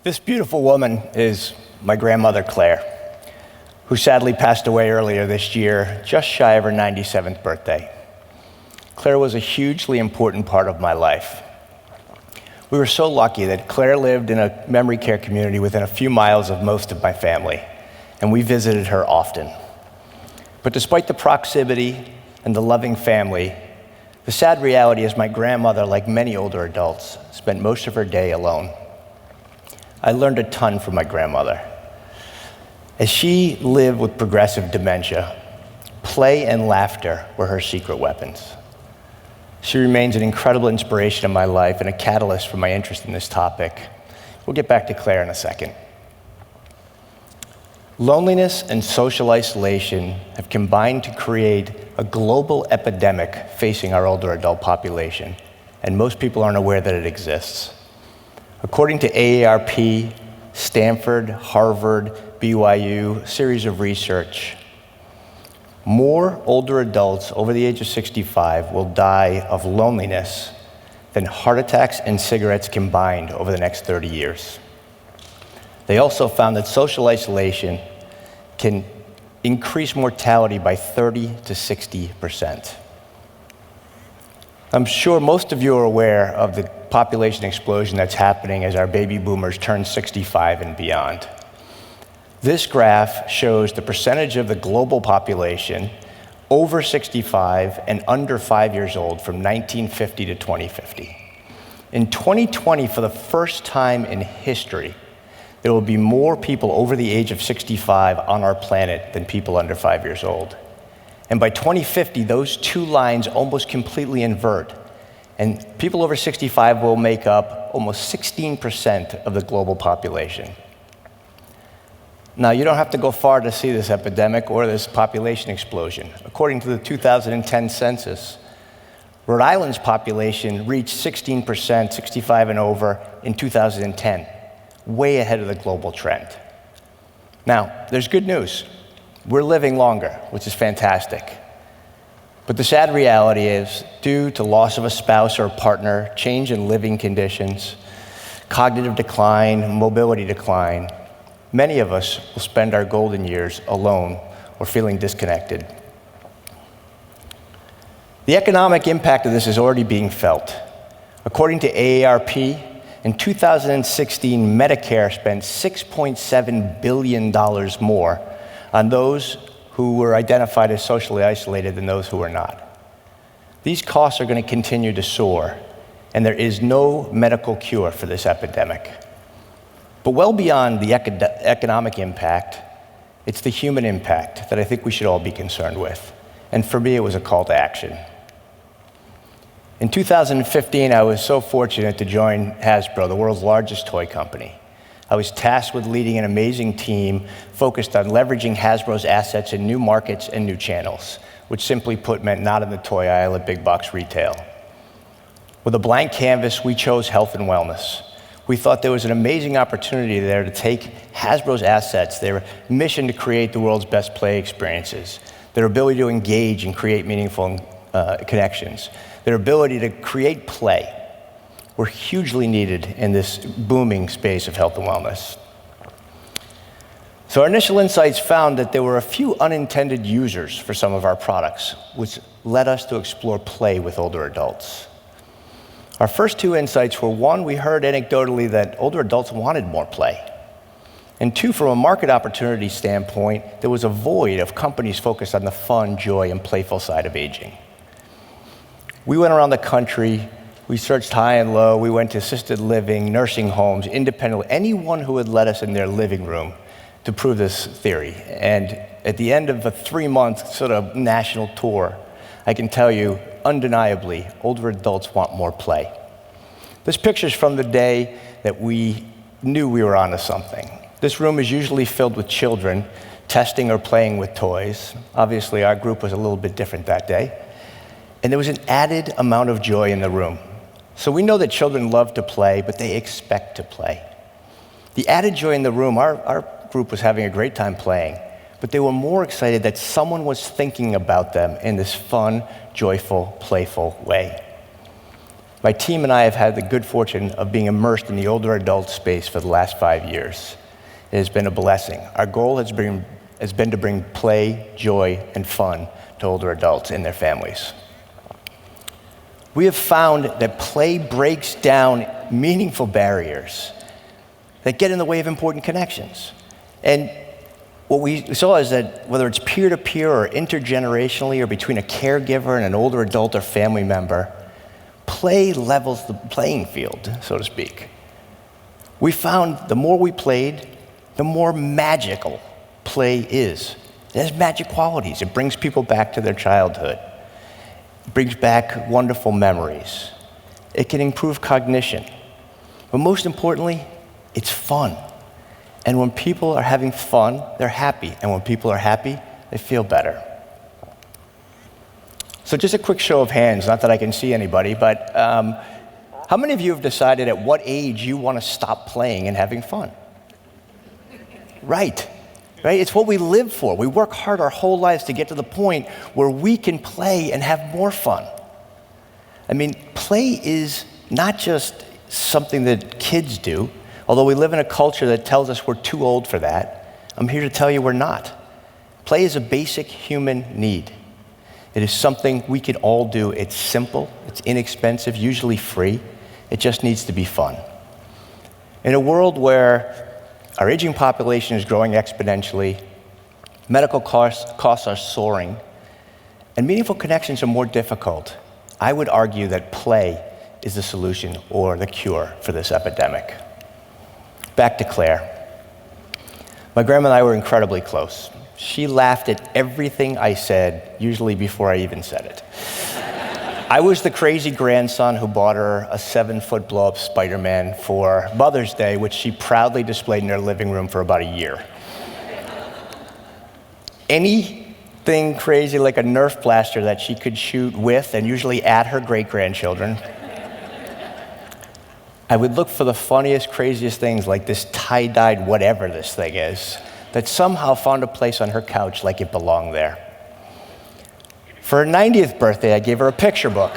This beautiful woman is my grandmother, Claire, who sadly passed away earlier this year, just shy of her 97th birthday. Claire was a hugely important part of my life. We were so lucky that Claire lived in a memory care community within a few miles of most of my family, and we visited her often. But despite the proximity and the loving family, the sad reality is my grandmother, like many older adults, spent most of her day alone. I learned a ton from my grandmother. As she lived with progressive dementia, play and laughter were her secret weapons. She remains an incredible inspiration in my life and a catalyst for my interest in this topic. We'll get back to Claire in a second. Loneliness and social isolation have combined to create a global epidemic facing our older adult population, and most people aren't aware that it exists. According to AARP, Stanford, Harvard, BYU, a series of research, more older adults over the age of 65 will die of loneliness than heart attacks and cigarettes combined over the next 30 years. They also found that social isolation can increase mortality by 30 to 60%. I'm sure most of you are aware of the population explosion that's happening as our baby boomers turn 65 and beyond. This graph shows the percentage of the global population over 65 and under 5 years old from 1950 to 2050. In 2020, for the first time in history, there will be more people over the age of 65 on our planet than people under 5 years old. And by 2050, those two lines almost completely invert. And people over 65 will make up almost 16% of the global population. Now, you don't have to go far to see this epidemic or this population explosion. According to the 2010 census, Rhode Island's population reached 16%, 65 and over, in 2010, way ahead of the global trend. Now, there's good news. We're living longer, which is fantastic. But the sad reality is, due to loss of a spouse or a partner, change in living conditions, cognitive decline, mobility decline, many of us will spend our golden years alone or feeling disconnected. The economic impact of this is already being felt. According to AARP, in 2016, Medicare spent $6.7 billion more on those who were identified as socially isolated than those who were not. These costs are going to continue to soar, and there is no medical cure for this epidemic. But well beyond the economic impact, it's the human impact that I think we should all be concerned with. And for me, it was a call to action. In 2015, I was so fortunate to join Hasbro, the world's largest toy company. I was tasked with leading an amazing team focused on leveraging Hasbro's assets in new markets and new channels, which simply put meant not in the toy aisle at big box retail. With a blank canvas, we chose health and wellness. We thought there was an amazing opportunity there to take Hasbro's assets, their mission to create the world's best play experiences, their ability to engage and create meaningful connections, their ability to create play, were hugely needed in this booming space of health and wellness. So our initial insights found that there were a few unintended users for some of our products, which led us to explore play with older adults. Our first two insights were, one, we heard anecdotally that older adults wanted more play. And two, from a market opportunity standpoint, there was a void of companies focused on the fun, joy, and playful side of aging. We went around the country. We searched high and low. We went to assisted living, nursing homes, independent, anyone who would let us in their living room to prove this theory. And at the end of a 3-month sort of national tour, I can tell you, undeniably, older adults want more play. This picture's from the day that we knew we were onto something. This room is usually filled with children testing or playing with toys. Obviously, our group was a little bit different that day. And there was an added amount of joy in the room. So we know that children love to play, but they expect to play. The added joy in the room, our group was having a great time playing, but they were more excited that someone was thinking about them in this fun, joyful, playful way. My team and I have had the good fortune of being immersed in the older adult space for the last 5 years. It has been a blessing. Our goal has been to bring play, joy, and fun to older adults and their families. We have found that play breaks down meaningful barriers that get in the way of important connections. And what we saw is that whether it's peer-to-peer or intergenerationally or between a caregiver and an older adult or family member, play levels the playing field, so to speak. We found the more we played, the more magical play is. It has magic qualities. It brings people back to their childhood. It brings back wonderful memories. It can improve cognition. But most importantly, it's fun. And when people are having fun, they're happy. And when people are happy, they feel better. So just a quick show of hands, not that I can see anybody, but how many of you have decided at what age you want to stop playing and having fun? Right? It's what we live for. We work hard our whole lives to get to the point where we can play and have more fun. I mean, play is not just something that kids do, although we live in a culture that tells us we're too old for that. I'm here to tell you we're not. Play is a basic human need. It is something we can all do. It's simple, it's inexpensive, usually free. It just needs to be fun. In a world where our aging population is growing exponentially, medical costs are soaring, and meaningful connections are more difficult, I would argue that play is the solution or the cure for this epidemic. Back to Claire. My grandma and I were incredibly close. She laughed at everything I said, usually before I even said it. I was the crazy grandson who bought her a 7-foot blow-up Spider-Man for Mother's Day, which she proudly displayed in her living room for about a year. Anything crazy like a Nerf blaster that she could shoot with, and usually at her great-grandchildren, I would look for the funniest, craziest things like this tie-dyed whatever this thing is, that somehow found a place on her couch like it belonged there. For her 90th birthday, I gave her a picture book.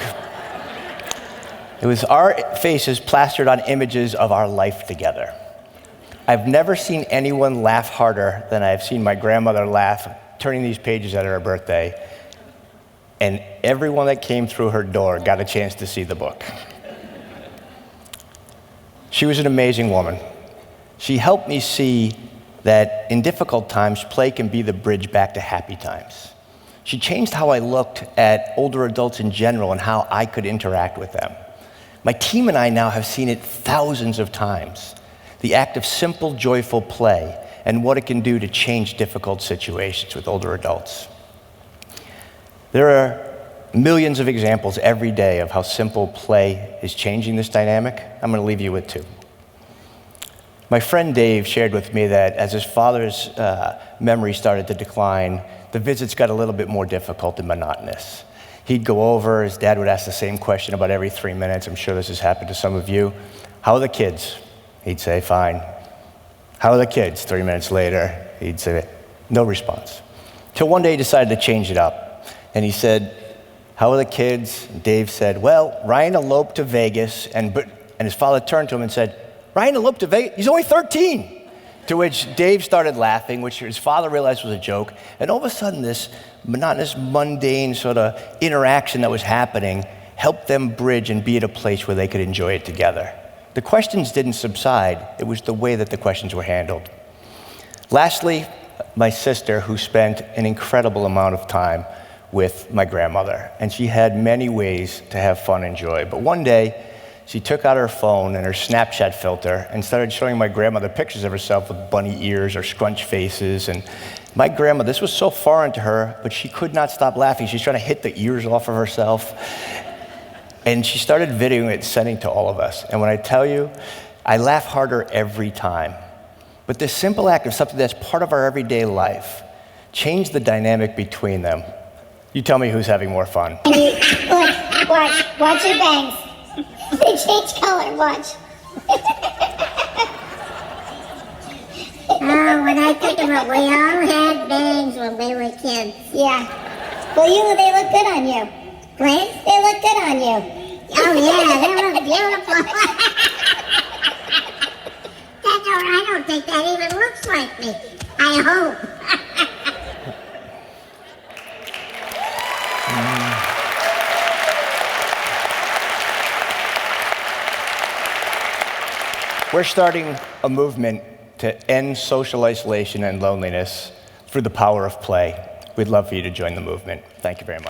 It was our faces plastered on images of our life together. I've never seen anyone laugh harder than I've seen my grandmother laugh turning these pages at her birthday, and everyone that came through her door got a chance to see the book. She was an amazing woman. She helped me see that in difficult times, play can be the bridge back to happy times. She changed how I looked at older adults in general and how I could interact with them. My team and I now have seen it thousands of times, the act of simple, joyful play and what it can do to change difficult situations with older adults. There are millions of examples every day of how simple play is changing this dynamic. I'm going to leave you with 2. My friend Dave shared with me that as his father's memory started to decline, the visits got a little bit more difficult and monotonous. He'd go over, his dad would ask the same question about every 3 minutes. I'm sure this has happened to some of you. How are the kids? He'd say, fine. How are the kids? 3 minutes later, he'd say, no response. Till one day he decided to change it up. And he said, how are the kids? And Dave said, well, Ryan eloped to Vegas. And his father turned to him and said, Ryan eloped to Vegas? He's only 13. To which Dave started laughing, which his father realized was a joke. And all of a sudden, this monotonous, mundane sort of interaction that was happening helped them bridge and be at a place where they could enjoy it together. The questions didn't subside. It was the way that the questions were handled. Lastly, my sister, who spent an incredible amount of time with my grandmother. And she had many ways to have fun and joy. But one day, she took out her phone and her Snapchat filter and started showing my grandmother pictures of herself with bunny ears or scrunch faces. And my grandma, this was so foreign to her, but she could not stop laughing. She's trying to hit the ears off of herself. And she started videoing it, sending to all of us. And when I tell you, I laugh harder every time. But this simple act of something that's part of our everyday life changed the dynamic between them. You tell me who's having more fun. Watch your bangs. They change color, watch. Oh, when I think of it, we all had bangs when we were kids. Yeah. Well, they look good on you. What? They look good on you. Oh, Oh, yeah, they look beautiful. I don't think that even looks like me. I hope. We're starting a movement to end social isolation and loneliness through the power of play. We'd love for you to join the movement. Thank you very much.